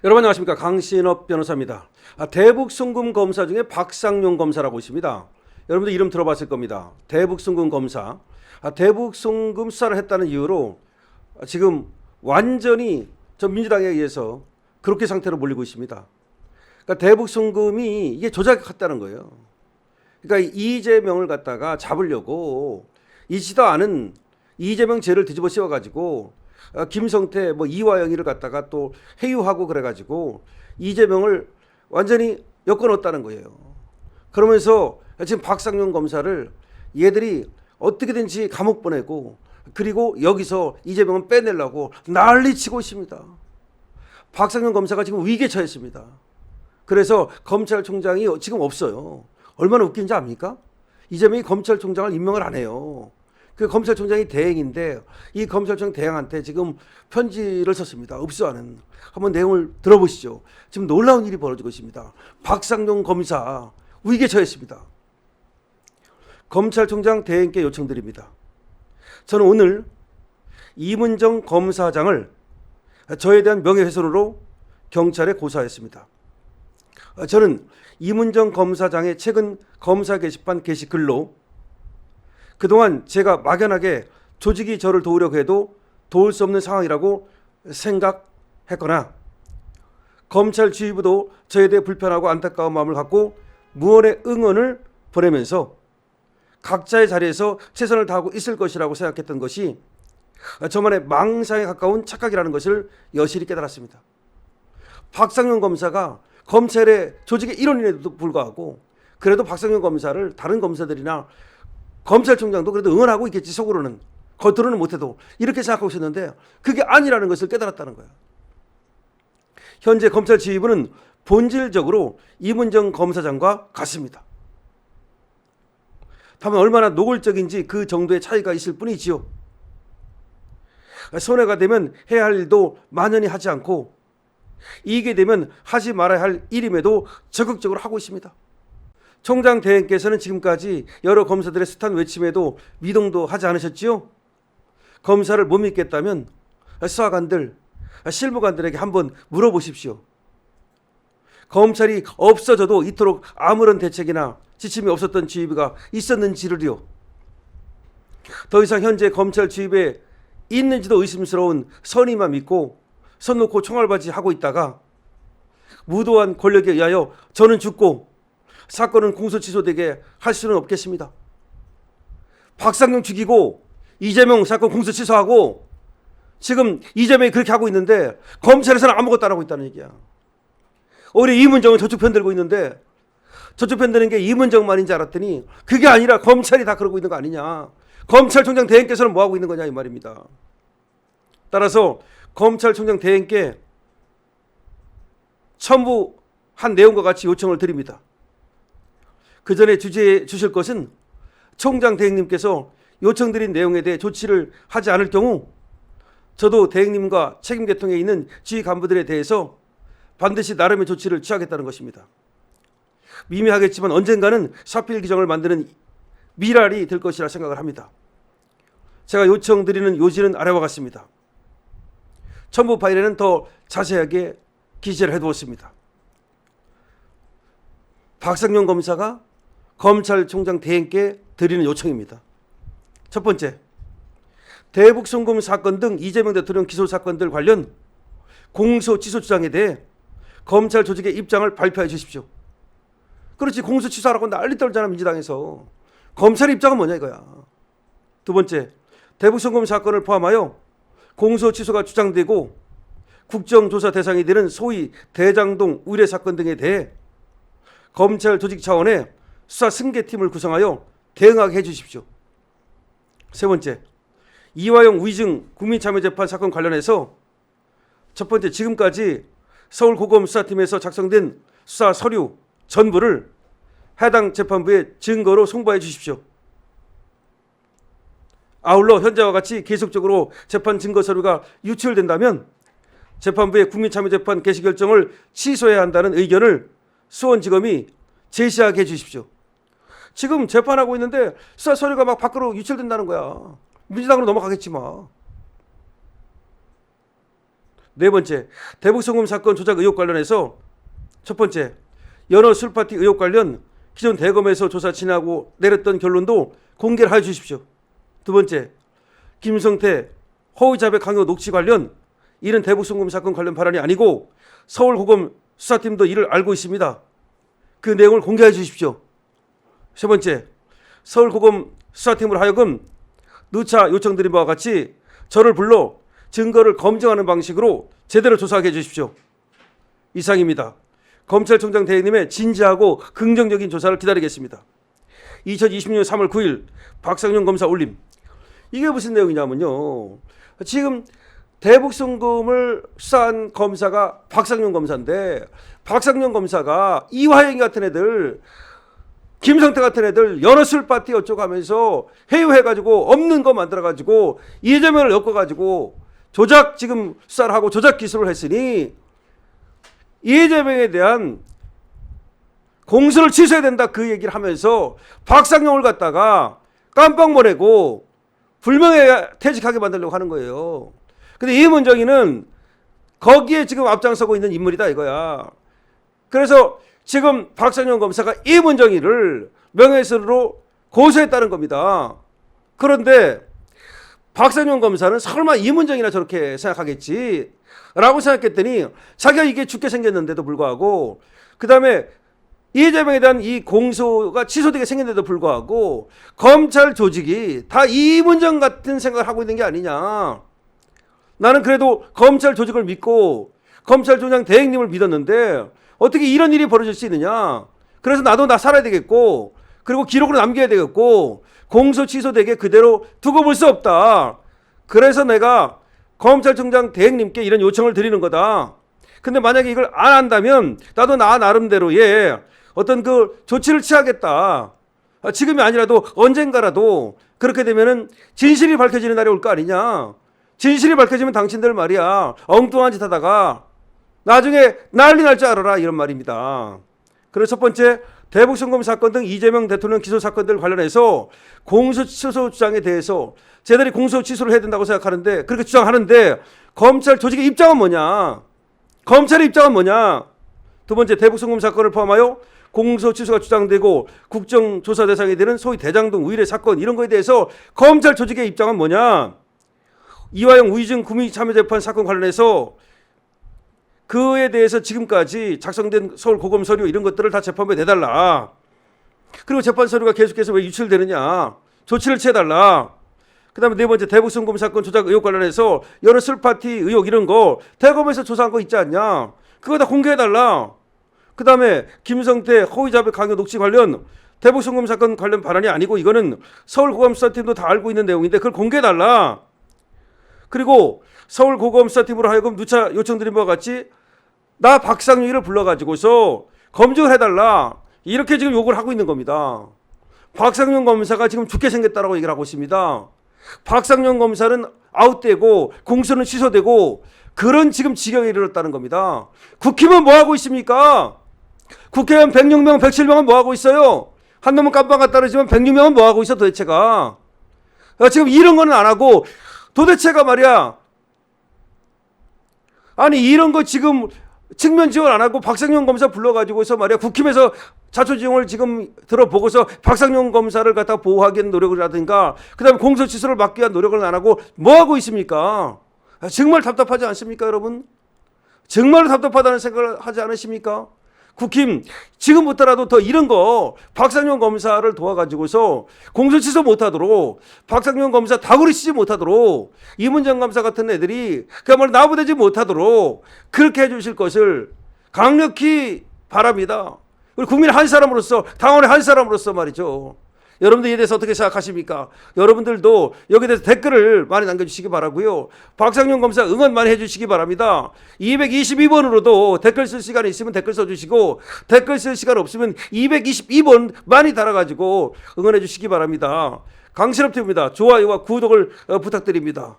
여러분 안녕하십니까, 강신업 변호사입니다. 대북송금 검사 중에 박상용 검사라고 있습니다. 여러분들 이름 들어봤을 겁니다. 대북송금 검사. 대북송금 수사를 했다는 이유로 지금 완전히 저 민주당에 의해서 그렇게 상태로 몰리고 있습니다. 그러니까 대북송금이 이게 조작했다는 거예요. 그러니까 이재명을 갖다가 잡으려고 있지도 않은 이재명 죄를 뒤집어 씌워가지고 김성태 이화영이를 갖다가 또 해유하고 그래가지고 이재명을 완전히 엮어놓았다는 거예요. 그러면서 지금 박상용 검사를 얘들이 어떻게든지 감옥 보내고 그리고 여기서 이재명은 빼내려고 난리치고 있습니다. 박상용 검사가 지금 위기에 처했습니다. 그래서 검찰총장이 지금 없어요. 얼마나 웃긴지 압니까? 이재명이 검찰총장을 임명을 안 해요. 그 검찰총장이 대행인데 이 검찰총 대행한테 지금 편지를 썼습니다. 읍수하는. 한번 내용을 들어보시죠. 지금 놀라운 일이 벌어지고 있습니다. 박상용 검사 위기에 처했습니다. 검찰총장 대행께 요청드립니다. 저는 오늘 이문정 검사장을 저에 대한 명예훼손으로 경찰에 고소했습니다. 저는 이문정 검사장의 최근 검사 게시판 게시글로 그동안 제가 막연하게 조직이 저를 도우려고 해도 도울 수 없는 상황이라고 생각했거나 검찰 지휘부도 저에 대해 불편하고 안타까운 마음을 갖고 무언의 응원을 보내면서 각자의 자리에서 최선을 다하고 있을 것이라고 생각했던 것이 저만의 망상에 가까운 착각이라는 것을 여실히 깨달았습니다. 박상용 검사가 검찰의 조직의 일원임에도 불구하고 그래도 박상용 검사를 다른 검사들이나 검찰총장도 그래도 응원하고 있겠지, 속으로는. 겉으로는 못해도 이렇게 생각하고 있었는데 그게 아니라는 것을 깨달았다는 거예요. 현재 검찰 지휘부는 본질적으로 이문정 검사장과 같습니다. 다만 얼마나 노골적인지 그 정도의 차이가 있을 뿐이지요. 손해가 되면 해야 할 일도 만연히 하지 않고 이익이 되면 하지 말아야 할 일임에도 적극적으로 하고 있습니다. 총장 대행께서는 지금까지 여러 검사들의 숱한 외침에도 미동도 하지 않으셨지요? 검사를 못 믿겠다면 수사관들, 실무관들에게 한번 물어보십시오. 검찰이 없어져도 이토록 아무런 대책이나 지침이 없었던 지휘부가 있었는지를요. 더 이상 현재 검찰 지휘부에 있는지도 의심스러운 선의만 믿고 손 놓고 총알바지 하고 있다가 무도한 권력에 의하여 저는 죽고 사건은 공소 취소되게 할 수는 없겠습니다. 박상용 죽이고 이재명 사건 공소 취소하고 지금 이재명이 그렇게 하고 있는데 검찰에서는 아무것도 안 하고 있다는 얘기야. 오히려 이문정은 저쪽 편 들고 있는데 저쪽 편 드는 게 이문정만인 줄 알았더니 그게 아니라 검찰이 다 그러고 있는 거 아니냐. 검찰총장 대행께서는 뭐 하고 있는 거냐 이 말입니다. 따라서 검찰총장 대행께 첨부한 내용과 같이 요청을 드립니다. 그 전에 주재해 주실 것은 총장 대행님께서 요청드린 내용에 대해 조치를 하지 않을 경우 저도 대행님과 책임 계통에 있는 지휘 간부들에 대해서 반드시 나름의 조치를 취하겠다는 것입니다. 미미하겠지만 언젠가는 사필 규정을 만드는 미랄이 될 것이라 생각을 합니다. 제가 요청드리는 요지는 아래와 같습니다. 첨부 파일에는 더 자세하게 기재를 해두었습니다. 박상용 검사가 검찰총장 대행께 드리는 요청입니다. 첫 번째, 대북송금 사건 등 이재명 대통령 기소 사건들 관련 공소 취소 주장에 대해 검찰 조직의 입장을 발표해 주십시오. 그렇지, 공소 취소하라고 난리 떨잖아 민주당에서. 검찰의 입장은 뭐냐 이거야. 두 번째, 대북송금 사건을 포함하여 공소 취소가 주장되고 국정조사 대상이 되는 소위 대장동 의뢰 사건 등에 대해 검찰 조직 차원의 수사 승계팀을 구성하여 대응하게 해주십시오. 세 번째, 이화영 위증 국민참여재판 사건 관련해서 첫 번째, 지금까지 서울고검수사팀에서 작성된 수사 서류 전부를 해당 재판부에 증거로 송부해 주십시오. 아울러 현재와 같이 계속적으로 재판 증거 서류가 유출된다면 재판부의 국민참여재판 개시 결정을 취소해야 한다는 의견을 수원지검이 제시하게 해주십시오. 지금 재판하고 있는데 수사 서류가 막 밖으로 유출된다는 거야. 민주당으로 넘어가겠지 뭐. 네 번째, 대북송금 사건 조작 의혹 관련해서 첫 번째, 연어 술파티 의혹 관련 기존 대검에서 조사 진행하고 내렸던 결론도 공개를 해 주십시오. 두 번째, 김성태 허위자백 강요 녹취 관련 이는 대북송금 사건 관련 발언이 아니고 서울고검 수사팀도 이를 알고 있습니다. 그 내용을 공개해 주십시오. 세 번째, 서울고검 수사팀으로 하여금 누차 요청드린 바와 같이 저를 불러 증거를 검증하는 방식으로 제대로 조사하게 해주십시오. 이상입니다. 검찰총장 대행님의 진지하고 긍정적인 조사를 기다리겠습니다. 2020년 3월 9일 박상용 검사 올림. 이게 무슨 내용이냐면요. 지금 대북송금을 수사한 검사가 박상용 검사인데 박상용 검사가 이화영 같은 애들, 김성태 같은 애들 여러 술 파티 어쩌고 하면서 회유해가지고 없는 거 만들어가지고 이재명을 엮어가지고 조작 지금 수사를 하고 조작 기술을 했으니 이재명에 대한 공수를 취소해야 된다 그 얘기를 하면서 박상용을 갖다가 깜빡 보내고 불명예 퇴직하게 만들려고 하는 거예요. 근데 이문정이는 거기에 지금 앞장서고 있는 인물이다 이거야. 그래서 지금 박상용 검사가 이문정이를 명예훼손으로 고소했다는 겁니다. 그런데 박상용 검사는 설마 이문정이나 저렇게 생각하겠지 라고 생각했더니 자기가 이게 죽게 생겼는데도 불구하고 그 다음에 이재명에 대한 이 공소가 취소되게 생겼는데도 불구하고 검찰 조직이 다 이문정 같은 생각을 하고 있는 게 아니냐. 나는 그래도 검찰 조직을 믿고 검찰총장 대행님을 믿었는데 어떻게 이런 일이 벌어질 수 있느냐. 그래서 나도 나 살아야 되겠고 그리고 기록으로 남겨야 되겠고 공소 취소되게 그대로 두고 볼 수 없다. 그래서 내가 검찰총장 대행님께 이런 요청을 드리는 거다. 근데 만약에 이걸 안 한다면 나도 나 나름대로의 어떤 그 조치를 취하겠다. 지금이 아니라도 언젠가라도 그렇게 되면은 진실이 밝혀지는 날이 올 거 아니냐. 진실이 밝혀지면 당신들 말이야 엉뚱한 짓 하다가 나중에 난리 날 줄 알아라 이런 말입니다. 그래서 첫 번째, 대북송금 사건 등 이재명 대통령 기소 사건들 관련해서 공소 취소 주장에 대해서 쟤들이 공소 취소를 해야 된다고 생각하는데 그렇게 주장하는데 검찰 조직의 입장은 뭐냐. 검찰의 입장은 뭐냐. 두 번째, 대북송금 사건을 포함하여 공소 취소가 주장되고 국정조사 대상이 되는 소위 대장동 우일의 사건 이런 거에 대해서 검찰 조직의 입장은 뭐냐. 이화영 우의정 구미 참여재판 사건 관련해서 그에 대해서 지금까지 작성된 서울고검 서류 이런 것들을 다 재판부에 내달라. 그리고 재판 서류가 계속해서 왜 유출되느냐. 조치를 취해달라. 그 다음에 네 번째, 대북송금 사건 조작 의혹 관련해서 여러 술파티 의혹 이런 거 대검에서 조사한 거 있지 않냐. 그거 다 공개해달라. 그 다음에 김성태 허위자백 강요 녹취 관련 대북송금 사건 관련 발언이 아니고 이거는 서울고검 수사팀도 다 알고 있는 내용인데 그걸 공개해달라. 그리고 서울고검 수사팀으로 하여금 누차 요청드린 바와 같이 나 박상용이를 불러가지고서 검증을 해달라. 이렇게 지금 요구를 하고 있는 겁니다. 박상용 검사가 지금 죽게 생겼다라고 얘기를 하고 있습니다. 박상용 검사는 아웃되고 공소는 취소되고 그런 지금 지경에 이르렀다는 겁니다. 국힘은 뭐 하고 있습니까? 국회의원 106명, 107명은 뭐 하고 있어요? 한 놈은 깜빵 갔다 그러지만 106명은 뭐 하고 있어 도대체가? 지금 이런 거는 안 하고 도대체가 말이야. 아니 이런 거 지금 측면 지원 안 하고 박상용 검사 불러가지고서 말이야 국힘에서 자초지종을 지금 들어보고서 박상용 검사를 갖다 보호하기 위한 노력을 하든가 그다음에 공소 취소를 막기 위한 노력을 안 하고 뭐 하고 있습니까? 정말 답답하지 않습니까 여러분? 정말 답답하다는 생각을 하지 않으십니까? 국힘 지금부터라도 더 이런 거 박상용 검사를 도와가지고서 공소 취소 못하도록 박상용 검사 다구리 쓰지 못하도록 이문정 검사 같은 애들이 그야말로 나부대지 못하도록 그렇게 해주실 것을 강력히 바랍니다. 우리 국민 한 사람으로서 당원의 한 사람으로서 말이죠. 여러분들 이에 대해서 어떻게 생각하십니까? 여러분들도 여기에 대해서 댓글을 많이 남겨주시기 바라고요. 박상용 검사 응원 많이 해주시기 바랍니다. 222번으로도 댓글 쓸 시간이 있으면 댓글 써주시고 댓글 쓸 시간 없으면 222번 많이 달아가지고 응원해 주시기 바랍니다. 강신업 TV입니다. 좋아요와 구독을 부탁드립니다.